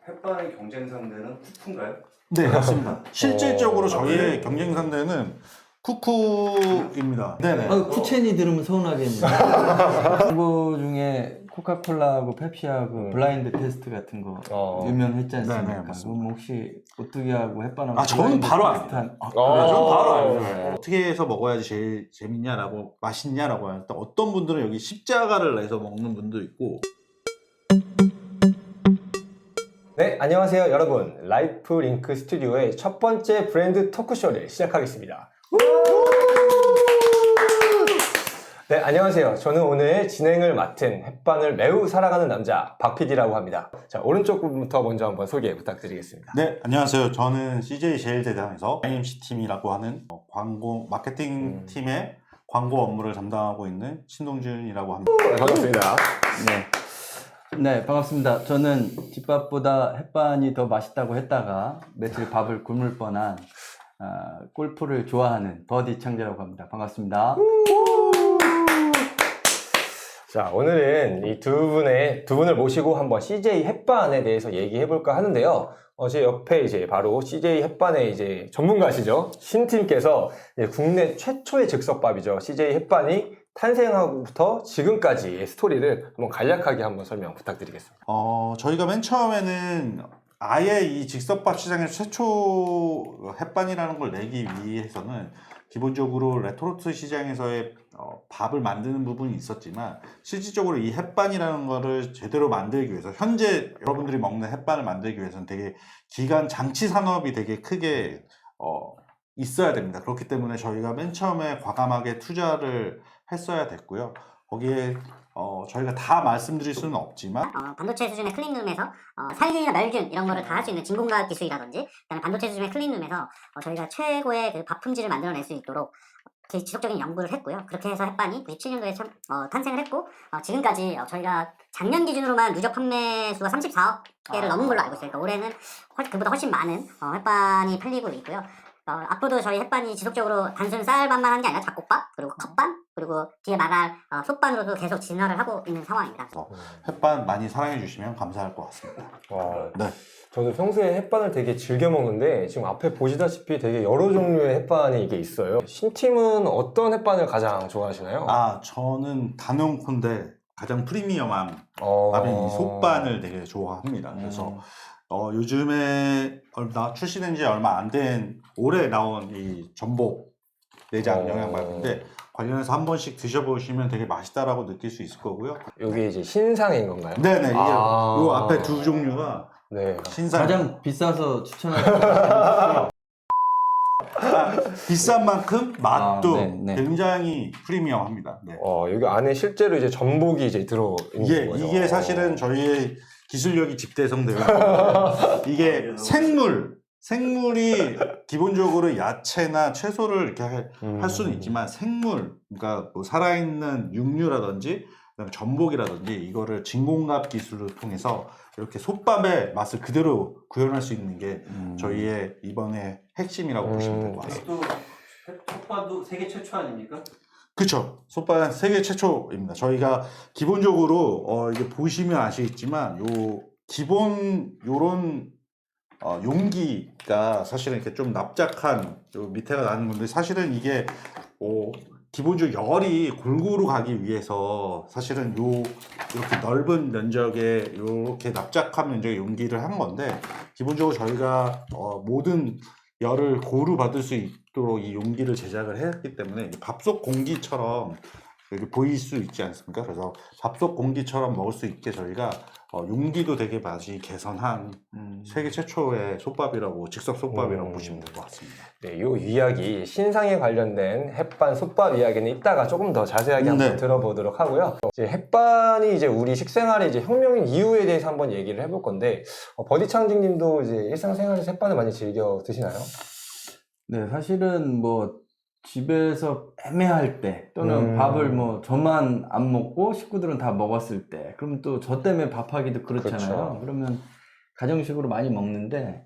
햇반의 경쟁 상대는 쿠쿠인가요? 네, 맞습니다. 실질적으로 저희의 경쟁 상대는 쿠쿠입니다. 네네. 쿠첸이 들으면 서운하겠네요. 광고 중에 코카콜라하고 펩시하고 블라인드 테스트 같은 거 유명했지 않습니까? 네네, 맞습니다. 그럼 혹시 오뚜기하고 햇반하고 저는 바로 압니다. 비슷한... 그래요? 저는 바로 알죠. 어떻게 해서 먹어야지 제일 재밌냐라고, 맛있냐라고 하면 어떤 분들은 여기 십자가를 내서 먹는 분도 있고. 네, 안녕하세요 여러분. 라이프 링크 스튜디오의 첫 번째 브랜드 토크쇼를 시작하겠습니다. 네, 안녕하세요. 저는 오늘 진행을 맡은 햇반을 매우 사랑하는 남자 박PD라고 합니다. 자, 오른쪽 부분부터 먼저 한번 소개 부탁드리겠습니다. 네, 안녕하세요. 저는 CJ 제일제당에서 IMC 팀이라고 하는 광고 마케팅 팀의 광고 업무를 담당하고 있는 신동준이라고 합니다. 네, 반갑습니다. 네, 반갑습니다. 저는 집밥보다 햇반이 더 맛있다고 했다가 며칠 밥을 굶을 뻔한 골프를 좋아하는 버디 창재라고 합니다. 반갑습니다. 자, 오늘은 이 두 분을 모시고 한번 CJ 햇반에 대해서 얘기해 볼까 하는데요. 제 옆에 이제 바로 CJ 햇반의 이제 전문가시죠. 신팀께서 국내 최초의 즉석밥이죠. CJ 햇반이 탄생하고부터 지금까지의 스토리를 한번 간략하게 한번 설명 부탁드리겠습니다. 저희가 맨 처음에는 아예 이 즉석밥 시장에 최초 햇반이라는 걸 내기 위해서는 기본적으로 레토르트 시장에서의 밥을 만드는 부분이 있었지만 실질적으로 이 햇반이라는 거를 제대로 만들기 위해서 현재 여러분들이 먹는 햇반을 만들기 위해서는 되게 기간 장치 산업이 되게 크게 있어야 됩니다. 그렇기 때문에 저희가 맨 처음에 과감하게 투자를 했어야 됐고요. 거기에 저희가 다 말씀드릴 수는 없지만 반도체 수준의 클린룸에서 살균이나 멸균 이런 거를 다 할 수 있는 진공과학 기술이라든지 그다음에 반도체 수준의 클린룸에서 저희가 최고의 그 밥 품질을 만들어낼 수 있도록 지속적인 연구를 했고요. 그렇게 해서 햇반이 97년도에 탄생을 했고 지금까지 저희가 작년 기준으로만 누적 판매 수가 34억 개를 넘은 걸로 알고 있어요. 그러니까 올해는 그보다 훨씬 많은 햇반이 팔리고 있고요. 앞으로도 저희 햇반이 지속적으로 단순 쌀밥만 하는 게 아니라 잡곡밥, 그리고 컵반, 그리고 뒤에 말할 솥반으로도 계속 진화를 하고 있는 상황입니다. 햇반 많이 사랑해 주시면 감사할 것 같습니다. 네. 저도 평소에 햇반을 되게 즐겨 먹는데 지금 앞에 보시다시피 되게 여러 종류의 햇반이 이게 있어요. 신팀은 어떤 햇반을 가장 좋아하시나요? 저는 단용콘데 가장 프리미엄한 밥인 이 솥반을 되게 좋아합니다. 그래서 요즘에 출시된 지 얼마 안 된 올해 나온 이 전복 내장 영양밥인데 관련해서 한 번씩 드셔보시면 되게 맛있다라고 느낄 수 있을 거고요. 이게 이제 신상인 건가요? 네네, 이게 요 앞에 두 종류가 신상. 가장 비싸서 추천하는 비싼 만큼 맛도 네. 굉장히 프리미엄합니다. 네. 여기 안에 실제로 이제 전복이 이제 들어 있는 거죠. 이게 사실은 저희의 기술력이 집대성되어 있는 이게 생물이 기본적으로 야채나 채소를 이렇게 할 수는 있지만 생물, 그러니까 뭐 살아있는 육류라든지 그다음에 전복이라든지 이거를 진공압 기술을 통해서 이렇게 솥밥의 맛을 그대로 구현할 수 있는 게 저희의 이번에 핵심이라고 보시면 될 것 같습니다. 솥밥도 세계 최초 아닙니까? 그렇죠. 솥밥은 세계 최초입니다. 저희가 기본적으로 이게 보시면 아시겠지만 요 기본 요런 용기가 사실은 이렇게 좀 납작한 요 밑에가 나는 건데 사실은 이게 기본적으로 열이 골고루 가기 위해서 사실은 이렇게 넓은 면적의 이렇게 납작한 면적의 용기를 한 건데 기본적으로 저희가 모든 열을 고루 받을 수 있도록 이 용기를 제작을 했기 때문에 밥솥 공기처럼 여기 보일 수 있지 않습니까? 그래서 밥솥 공기처럼 먹을 수 있게 저희가 용기도 되게 맛이 개선한 세계 최초의 솥밥이라고 즉석 솥밥이라고 보시면 될 것 같습니다. 네, 이 이야기 신상에 관련된 햇반 솥밥 이야기는 이따가 조금 더 자세하게 한번 들어보도록 하고요. 이제 햇반이 이제 우리 식생활의 이제 혁명인 이유에 대해서 한번 얘기를 해볼 건데 버디창진님도 이제 일상생활에서 햇반을 많이 즐겨 드시나요? 네, 사실은 뭐 집에서 애매할 때 또는 밥을 뭐 저만 안 먹고 식구들은 다 먹었을 때 그럼 또 저 때문에 밥하기도 그렇잖아요. 그러면 가정식으로 많이 먹는데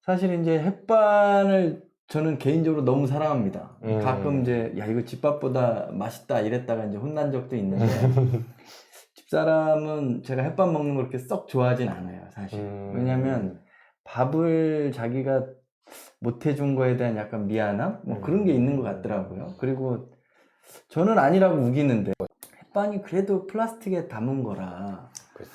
사실 이제 햇반을 저는 개인적으로 너무 사랑합니다. 가끔 이제 야 이거 집밥보다 맛있다 이랬다가 이제 혼난 적도 있는데 집사람은 제가 햇반 먹는 걸 그렇게 썩 좋아하진 않아요, 사실. 왜냐면 밥을 자기가 못 해준 거에 대한 약간 미안함? 뭐 그런 게 있는 것 같더라고요. 그리고 저는 아니라고 우기는데 햇반이 그래도 플라스틱에 담은 거라 그렇지.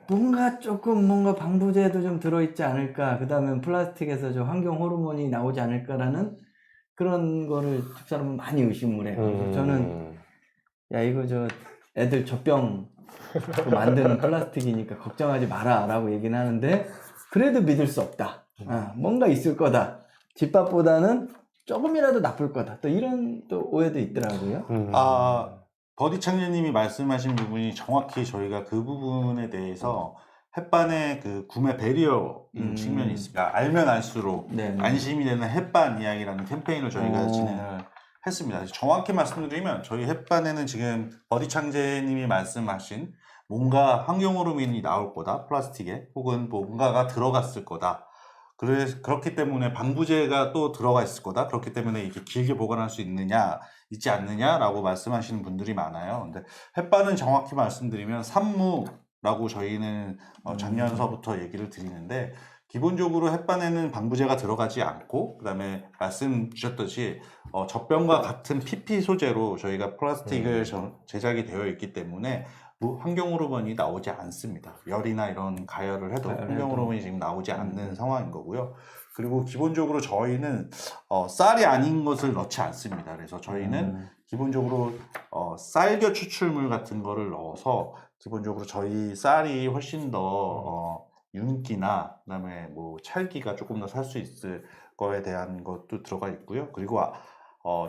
뭔가 조금 뭔가 방부제도 좀 들어있지 않을까, 그 다음에 플라스틱에서 저 환경 호르몬이 나오지 않을까라는 그런 거를 집사람은 많이 의심을 해요. 그래서 저는 야 이거 저 애들 젖병 만드는 플라스틱이니까 걱정하지 마라 라고 얘기는 하는데 그래도 믿을 수 없다. 뭔가 있을 거다. 집밥보다는 조금이라도 나쁠 거다. 또 이런 또 오해도 있더라고요. 버디 창녀님이 말씀하신 부분이 정확히 저희가 그 부분에 대해서 햇반의 그 구매 배리어인 측면이 있습니다. 알면 알수록 네네. 안심이 되는 햇반 이야기라는 캠페인을 저희가 진행을 했습니다. 정확히 말씀드리면 저희 햇반에는 지금 버디 창제님이 말씀하신 뭔가 환경 호르몬이 나올 거다, 플라스틱에, 혹은 뭔가가 들어갔을 거다. 그렇기 때문에 방부제가 또 들어가 있을 거다. 그렇기 때문에 이게 길게 보관할 수 있지 않느냐라고 말씀하시는 분들이 많아요. 근데 햇반은 정확히 말씀드리면 산무라고 저희는 작년서부터 얘기를 드리는데, 기본적으로 햇반에는 방부제가 들어가지 않고, 그다음에 말씀 주셨듯이 젖병과 같은 PP 소재로 저희가 플라스틱을 제작이 되어 있기 때문에 환경 호르몬이 나오지 않습니다. 열이나 이런 가열을 해도 환경 호르몬이 지금 나오지 않는 상황인 거고요. 그리고 기본적으로 저희는 쌀이 아닌 것을 넣지 않습니다. 그래서 저희는 기본적으로 쌀겨 추출물 같은 거를 넣어서 기본적으로 저희 쌀이 훨씬 더 윤기나 그다음에 뭐 찰기가 조금 더 살 수 있을 거에 대한 것도 들어가 있고요. 그리고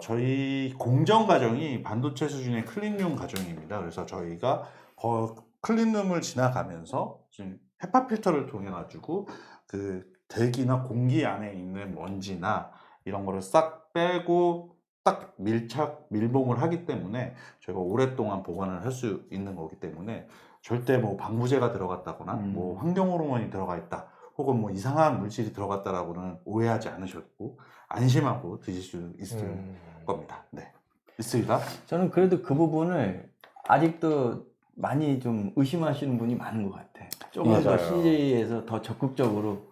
저희 공정 과정이 반도체 수준의 클린룸 과정입니다. 그래서 저희가 클린룸을 지나가면서 지금 헤파 필터를 통해 가지고 그 대기나 공기 안에 있는 먼지나 이런 거를 싹 빼고 딱 밀봉을 하기 때문에 저희가 오랫동안 보관을 할 수 있는 거기 때문에 절대 뭐 방부제가 들어갔다거나 뭐 환경 호르몬이 들어가 있다, 혹은 뭐 이상한 물질이 들어갔다라고는 오해하지 않으셨고 안심하고 드실 수 있을 겁니다. 네, 있습니다. 저는 그래도 그 부분을 아직도 많이 좀 의심하시는 분이 많은 것 같아. 조금 더 CJ에서 더 적극적으로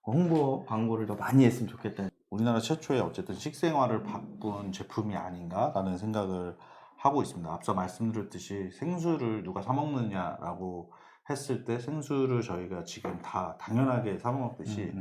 홍보 광고를 더 많이 했으면 좋겠다. 우리나라 최초의 어쨌든 식생활을 바꾼 제품이 아닌가라는 생각을 하고 있습니다. 앞서 말씀드렸듯이 생수를 누가 사 먹느냐라고 했을 때 생수를 저희가 지금 다 당연하게 사 먹듯이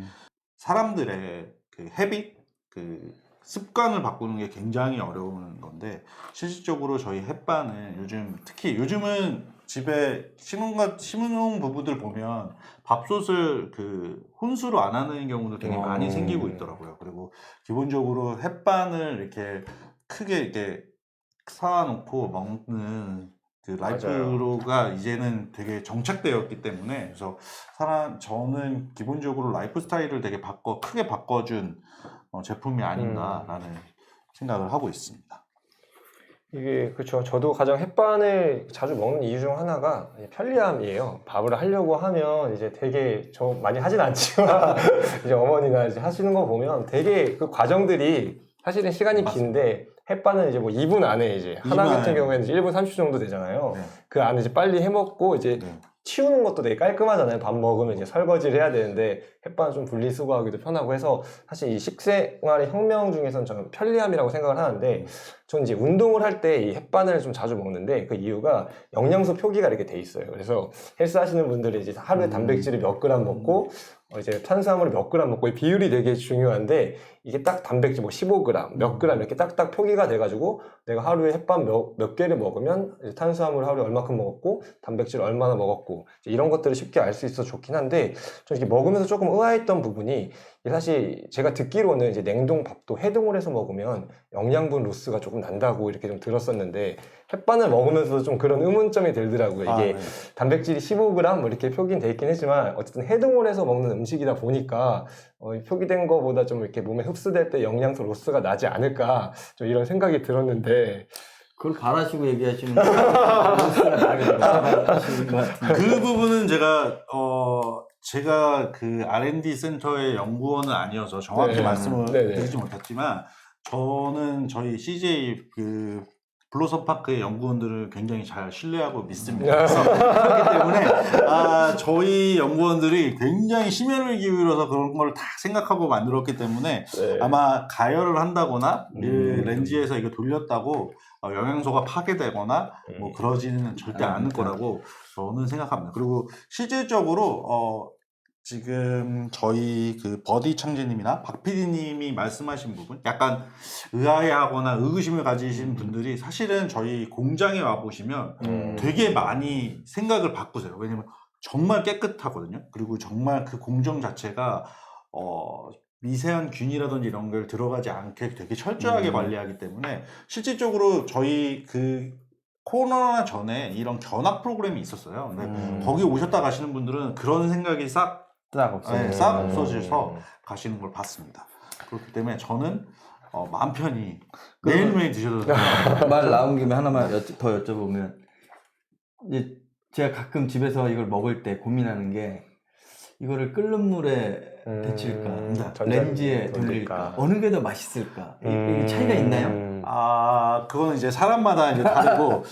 사람들의 그 헤빗, 그 습관을 바꾸는 게 굉장히 어려운 건데, 실질적으로 저희 햇반은 요즘은 집에 신혼 부부들 보면 밥솥을 그 혼수로 안 하는 경우도 되게 많이 생기고 있더라고요. 그리고 기본적으로 햇반을 이렇게 크게 이렇게 사놓고 먹는 그 라이프가 이제는 되게 정착되었기 때문에, 그래서 저는 기본적으로 라이프 스타일을 되게 크게 바꿔준 제품이 아닌가라는 생각을 하고 있습니다. 이게 그렇죠. 저도 가장 햇반을 자주 먹는 이유 중 하나가 편리함이에요. 밥을 하려고 하면 이제 되게 저 많이 하진 않지만 이제 어머니나 이제 하시는 거 보면 되게 그 과정들이 사실은 시간이 긴데 햇반은 이제 뭐 2분 안에 이제 하나 같은 경우에는 이제 1분 30초 정도 되잖아요. 네. 그 안에 이제 빨리 해먹고 이제 치우는 것도 되게 깔끔하잖아요. 밥 먹으면 이제 설거지를 해야 되는데 햇반은 좀 분리수거하기도 편하고 해서 사실 이 식생활의 혁명 중에서는 저는 편리함이라고 생각을 하는데, 저는 이제 운동을 할 때 이 햇반을 좀 자주 먹는데 그 이유가 영양소 표기가 이렇게 돼 있어요. 그래서 헬스 하시는 분들이 이제 하루에 단백질을 몇 그램 먹고 이제 탄수화물을 몇 그램 먹고 이 비율이 되게 중요한데, 이게 딱 단백질 뭐 15g, 몇 그램 이렇게 딱딱 표기가 돼가지고 내가 하루에 햇반 몇 개를 먹으면 이제 탄수화물 하루에 얼마큼 먹었고 단백질 얼마나 먹었고 이런 것들을 쉽게 알 수 있어서 좋긴 한데, 저는 이렇게 먹으면서 조금 의아했던 부분이, 사실 제가 듣기로는 이제 냉동 밥도 해동을 해서 먹으면 영양분 로스가 조금 난다고 이렇게 좀 들었었는데, 햇반을 먹으면서 좀 그런 의문점이 들더라고요. 이게 단백질이 15g 뭐 이렇게 표기돼 있긴 했지만 어쨌든 해동을 해서 먹는 음식이다 보니까 표기된 거보다 좀 이렇게 몸에 흡수될 때 영양소 로스가 나지 않을까, 좀 이런 생각이 들었는데. 그걸 바라시고 얘기하시는 거 그 부분은 제가 그 R&D 센터의 연구원은 아니어서 정확히 말씀을 드리지 못했지만, 저는 저희 CJ 그 블로썸파크의 연구원들을 굉장히 잘 신뢰하고 믿습니다. 그래서 그렇기 때문에 저희 연구원들이 굉장히 심혈을 기울여서 그런 걸 다 생각하고 만들었기 때문에 네. 아마 가열을 한다거나 이 렌즈에서 이거 돌렸다고 영양소가 파괴되거나 뭐 그러지는 절대 않을 거라고 저는 생각합니다. 그리고 실질적으로 지금 저희 그 버디 창제님이나 박 PD님이 말씀하신 부분 약간 의아해하거나 의구심을 가지신 분들이 사실은 저희 공장에 와 보시면 되게 많이 생각을 바꾸세요. 왜냐면 정말 깨끗하거든요. 그리고 정말 그 공정 자체가 미세한 균이라든지 이런 걸 들어가지 않게 되게 철저하게 관리하기 때문에 실질적으로 저희 그 코로나 전에 이런 견학 프로그램이 있었어요. 근데 거기 오셨다 가시는 분들은 그런 생각이 싹 없어져서 가시는 걸 봤습니다. 그렇기 때문에 저는 마음 편히 매일매일 드셔도 말 나온 김에 하나만 더 여쭤보면 이제 제가 가끔 집에서 이걸 먹을 때 고민하는 게 이거를 끓는 물에 데칠까 렌즈에 돌릴까 어느 게 더 맛있을까 이게 차이가 있나요? 그거는 이제 사람마다 이제 다르고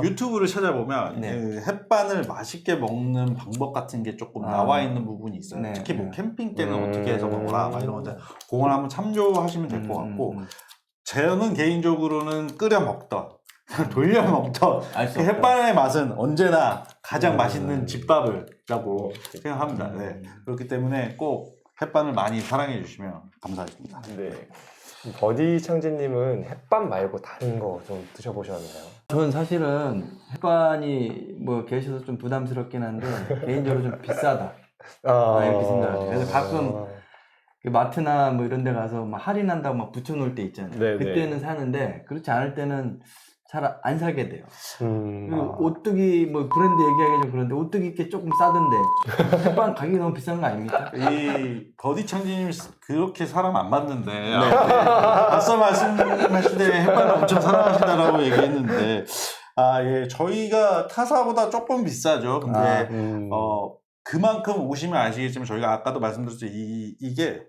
유튜브를 찾아보면 네. 그 햇반을 맛있게 먹는 방법 같은 게 조금 나와 있는 부분이 있어요. 네, 특히 뭐 네. 캠핑 때는 어떻게 해서 먹어라 막 이런 건데 그걸 한번 참조하시면 될 것 같고 저는 개인적으로는 끓여 먹던 돌려 먹던 알 수 그 없다. 햇반의 맛은 언제나 가장 맛있는 집밥이라고 생각합니다. 네. 그렇기 때문에 꼭 햇반을 많이 사랑해 주시면 감사하겠습니다. 네. 버디 창제님은 햇반 말고 다른 거 좀 드셔보셨나요? 저는 사실은 햇반이 뭐 계셔서 좀 부담스럽긴 한데 개인적으로 좀 비싸다 이렇게 생각해요. 그래서 가끔 그 마트나 뭐 이런 데 가서 막 할인한다고 막 붙여놓을 때 있잖아요. 네네. 그때는 사는데 그렇지 않을 때는 잘 안 사게 돼요. 음. 그리고 오뚜기 뭐 브랜드 얘기하기 좀 그런데 오뚜기 게 조금 싸던데 햇반 가격이 너무 비싼 거 아닙니까? 이 버디 창진님 그렇게 사람 안 봤는데 앞서 말씀하실 때 햇반을 엄청 사랑하신다라고 얘기했는데 예 저희가 타사보다 조금 비싸죠. 근데 그만큼 오시면 아시겠지만 저희가 아까도 말씀드렸죠. 이게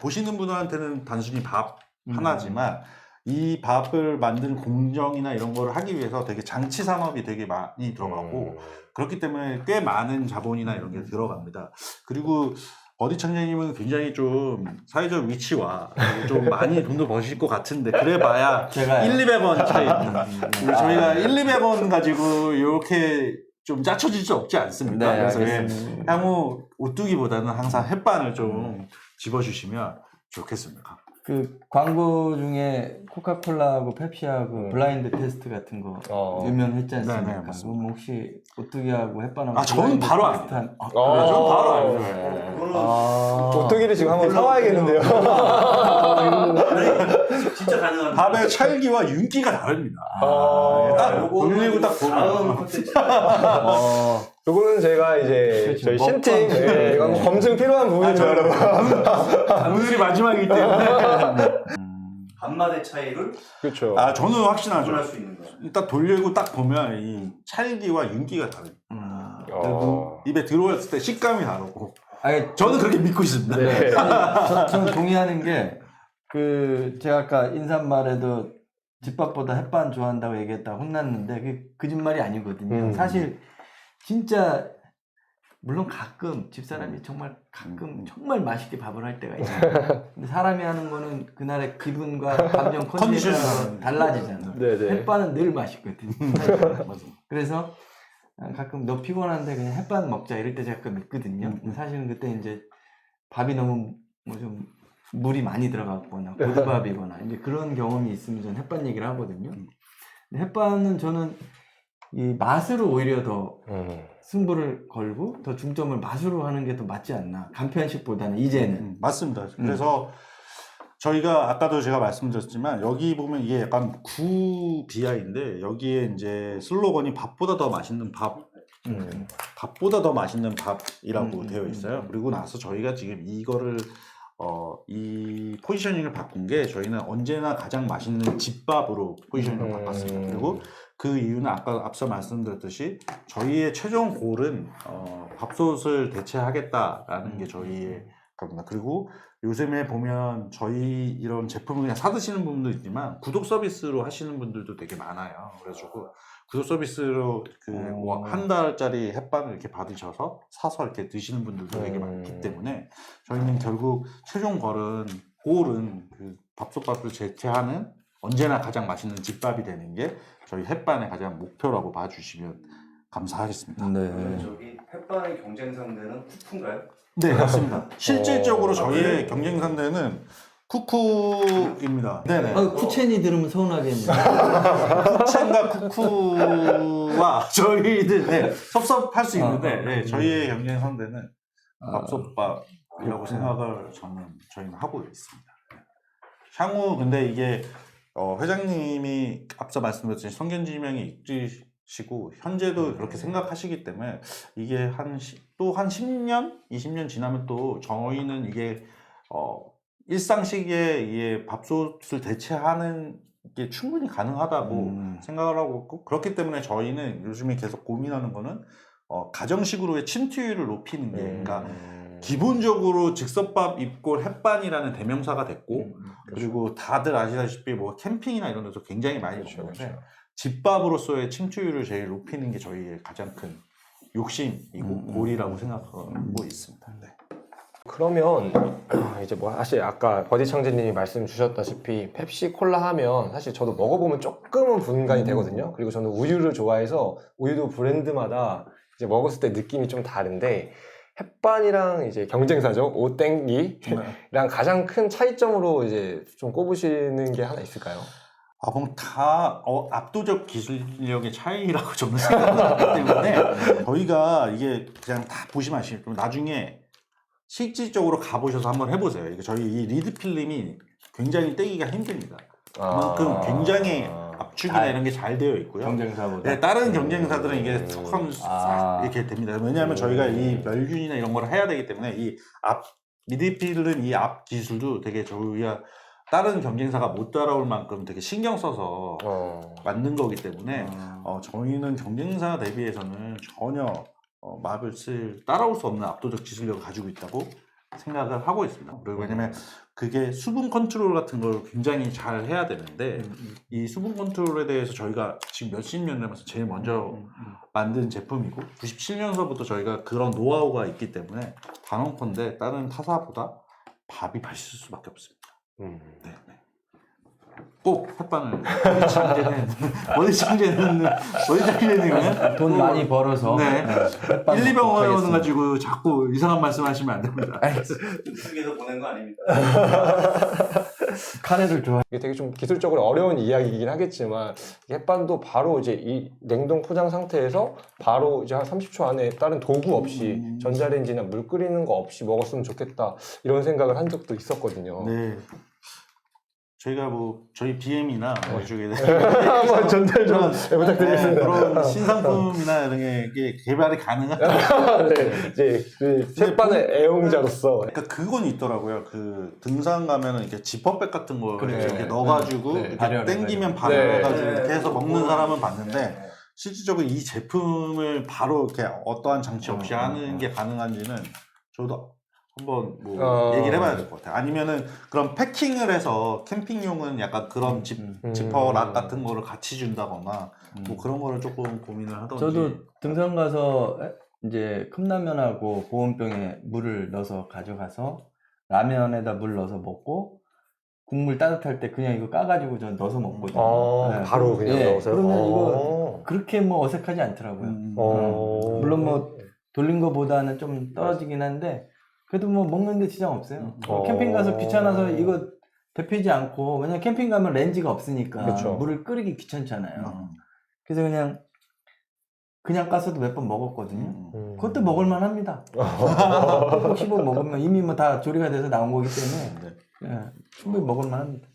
보시는 분들한테는 단순히 밥 하나지만 이 밥을 만드는 공정이나 이런 거를 하기 위해서 되게 장치 산업이 되게 많이 들어가고 그렇기 때문에 꽤 많은 자본이나 이런 게 들어갑니다. 그리고 버디 창장님은 굉장히 좀 사회적 위치와 좀 많이 돈도 버실 것 같은데 그래봐야 제가요? 1,200원 차이입니다. 그리고 저희가 1,200원 가지고 이렇게 좀 짜쳐질 수 없지 않습니까? 네, 그래서 알겠습니다. 향후 오뚜기보다는 항상 햇반을 좀 집어주시면 좋겠습니다. 그 광고 중에 코카콜라하고 펩시하고 블라인드 테스트 같은 거 유명했지 않습니까? 네, 맞습니다. 그럼 혹시 오뚜기하고 햇반하고 저는 블라인드 바로 테스트한- 그래요? 저는 바로 알죠. 오뚜기를 지금 한번 사와야겠는데요. 진짜 가능합니다. 밥의 찰기와 윤기가 다릅니다. 딱 요거는 돌리고 딱 다음 보면 콘텐츠. 요거는 제가 이제 저희 신팀 이거 한번 검증 필요한 부분이죠, 여러분. 오늘이 마지막이기 때문에 밥맛의 차이를 그렇죠. 저는 확신하죠. 구분할 수 있는 거예요. 딱 돌리고 딱 보면 이 찰기와 윤기가 다릅니다. 입에 들어왔을 때 식감이 다르고 아니 저는 그렇게 믿고 있습니다. 네. 저는 동의하는 게 그 제가 아까 인사말에도 집밥보다 햇반 좋아한다고 얘기했다가 혼났는데 그게 거짓말이 아니거든요. 사실 진짜 물론 가끔 집사람이 정말 가끔 정말 맛있게 밥을 할 때가 있어요. 근데 사람이 하는 거는 그날의 기분과 감정 컨디션이 컨디션이 달라지잖아. 네네. 햇반은 늘 맛있거든요. 그래서 가끔 너 피곤한데 그냥 햇반 먹자 이럴 때 가끔 있거든요. 근데 사실은 그때 이제 밥이 너무 뭐 좀 물이 많이 들어갔거나 고두밥이거나 이제 그런 경험이 있으면 저는 햇반 얘기를 하거든요. 근데 햇반은 저는 이 맛으로 오히려 더 승부를 걸고 더 중점을 맛으로 하는 게 더 맞지 않나. 간편식보다는 이제는. 맞습니다. 그래서 저희가 아까도 제가 말씀드렸지만 여기 보면 이게 약간 구비하인데 여기에 이제 슬로건이 밥보다 더 맛있는 밥, 밥보다 더 맛있는 밥이라고 되어 있어요. 그리고 나서 저희가 지금 이거를 이 포지셔닝을 바꾼 게 저희는 언제나 가장 맛있는 집밥으로 포지셔닝을 바꿨습니다. 그리고 그 이유는 아까 앞서 말씀드렸듯이 저희의 최종 골은 밥솥을 대체하겠다라는 게 저희의 겁니다. 그리고 요즘에 보면 저희 이런 제품을 그냥 사드시는 분도 있지만 구독 서비스로 하시는 분들도 되게 많아요. 그래가지고 구독 서비스로 그 한 달짜리 햇반을 이렇게 받으셔서 사서 이렇게 드시는 분들도 되게 많기 때문에 저희는 결국 최종 골은 그 밥솥밥을 대체하는 언제나 가장 맛있는 집밥이 되는 게 저희 햇반의 가장 목표라고 봐주시면 감사하겠습니다. 그러면 저기 햇반의 경쟁 상대는 쿠쿠인가요? 네, 맞습니다. 실질적으로 저희의 경쟁 상대는 쿠쿠입니다. 네네. 쿠첸이 들으면 서운하겠네요. 쿠첸과 쿠쿠와 저희들 네, 섭섭할 수 있는데 네, 저희의 경쟁 상대는 밥솥밥이라고 생각을 저희는 하고 있습니다. 향후 근데 이게 회장님이 앞서 말씀드렸듯이 성견지명이 있으시고 현재도 그렇게 생각하시기 때문에 이게 또 한 10년, 20년 지나면 또 저희는 이게 일상식의 이게 밥솥을 대체하는 게 충분히 가능하다고 생각을 하고 있고 그렇기 때문에 저희는 요즘에 계속 고민하는 거는 가정식으로의 침투율을 높이는 게 그러니까 기본적으로 즉석밥 입골 햇반이라는 대명사가 됐고 그리고 다들 아시다시피 뭐 캠핑이나 이런 데서 굉장히 많이 먹는데 집밥으로서의 침투율을 제일 높이는 게 저희의 가장 큰 욕심이고 골이라고 생각하고 있습니다. 네. 그러면 이제 뭐 사실 아까 버디 창재님이 말씀 주셨다시피 펩시 콜라 하면 사실 저도 먹어보면 조금은 분간이 되거든요. 그리고 저는 우유를 좋아해서 우유도 브랜드마다 이제 먹었을 때 느낌이 좀 다른데 햇반이랑 이제 경쟁사죠 오땡기랑 가장 큰 차이점으로 이제 좀 꼽으시는 게 하나 있을까요? 그럼 다 압도적 기술력의 차이라고 저는 생각하기 때문에 저희가 이게 그냥 다 보시면 아시겠지만 나중에 실질적으로 가보셔서 한번 해보세요. 이게 저희 이 리드 필름이 굉장히 떼기가 힘듭니다. 그만큼 굉장히 압축이나 이런 게 잘 되어 있고요. 경쟁사보다. 네, 다른 경쟁사들은 이게 툭 하면 싹 이렇게 됩니다. 왜냐하면 저희가 이 멸균이나 이런 걸 해야 되기 때문에 이 리드 필름 이 앞 기술도 되게 저희가 다른 경쟁사가 못 따라올 만큼 되게 신경 써서 만든 거기 때문에 저희는 경쟁사 대비해서는 전혀 맛을 따라올 수 없는 압도적 기술력을 가지고 있다고 생각을 하고 있습니다. 그리고 왜냐면 그게 수분 컨트롤 같은 걸 굉장히 잘 해야 되는데 이 수분 컨트롤에 대해서 저희가 지금 몇십 년 남아서 제일 먼저 만든 제품이고 97년서부터 저희가 그런 노하우가 있기 때문에 단언컨대 다른 타사보다 밥이 맛있을 수밖에 없습니다. 네, 네. 꼭 햇반을 어디 창제는 돈 많이 벌어서 네. 1, 2병원 가지고 자꾸 이상한 말씀 하시면 안 됩니다. 이쪽에서 보낸 거 아닙니다. 카레를 좋아해. 이게 되게 좀 기술적으로 어려운 이야기이긴 하겠지만 햇반도 바로 이제 이 냉동 포장 상태에서 바로 이제 한 30초 안에 다른 도구 없이 전자레인지나 물 끓이는 거 없이 먹었으면 좋겠다 이런 생각을 한 적도 있었거든요. 네. 저희가 뭐 저희 BM이나 뭐 이쪽에 한번 전달 좀 부탁드리겠습니다. 그런 신상품이나 이런 게 개발이 가능한. 네, 이제 그 햇반의 애용자로서. 그러니까 그건 있더라고요. 그 등산 가면은 이렇게 지퍼백 같은 거 그래. 이렇게 넣어가지고 네. 이렇게 발열을 당기면 네. 발열해가지고 네. 이렇게 해서 먹는 사람은 봤는데 실질적으로 이 제품을 바로 이렇게 어떠한 장치 없이 하는 게 가능한지는 저도 한번 뭐 얘기를 해봐야 될 것 같아요. 아니면은 그런 패킹을 해서 캠핑용은 약간 그런 지퍼락 같은 거를 같이 준다거나 뭐 그런 거를 조금 고민을 하던지. 저도 등산 가서 이제 컵라면하고 보온병에 물을 넣어서 가져가서 라면에다 물 넣어서 먹고 국물 따뜻할 때 그냥 이거 까가지고 전 넣어서 먹거든요. 네. 바로 그냥 예, 넣어서요? 그러면 이거 그렇게 뭐 어색하지 않더라고요. 물론 뭐 돌린 거보다는 좀 떨어지긴 한데 그래도 뭐 먹는데 지장 없어요. 캠핑 가서 귀찮아서 이거 데피지 않고 왜냐면 캠핑 가면 렌즈가 없으니까 그쵸. 물을 끓이기 귀찮잖아요. 그래서 그냥 가서도 몇 번 먹었거든요. 그것도 먹을만 합니다. 꼭 씹어 먹으면 이미 뭐 다 조리가 돼서 나온 거기 때문에 예, 충분히 먹을만 합니다.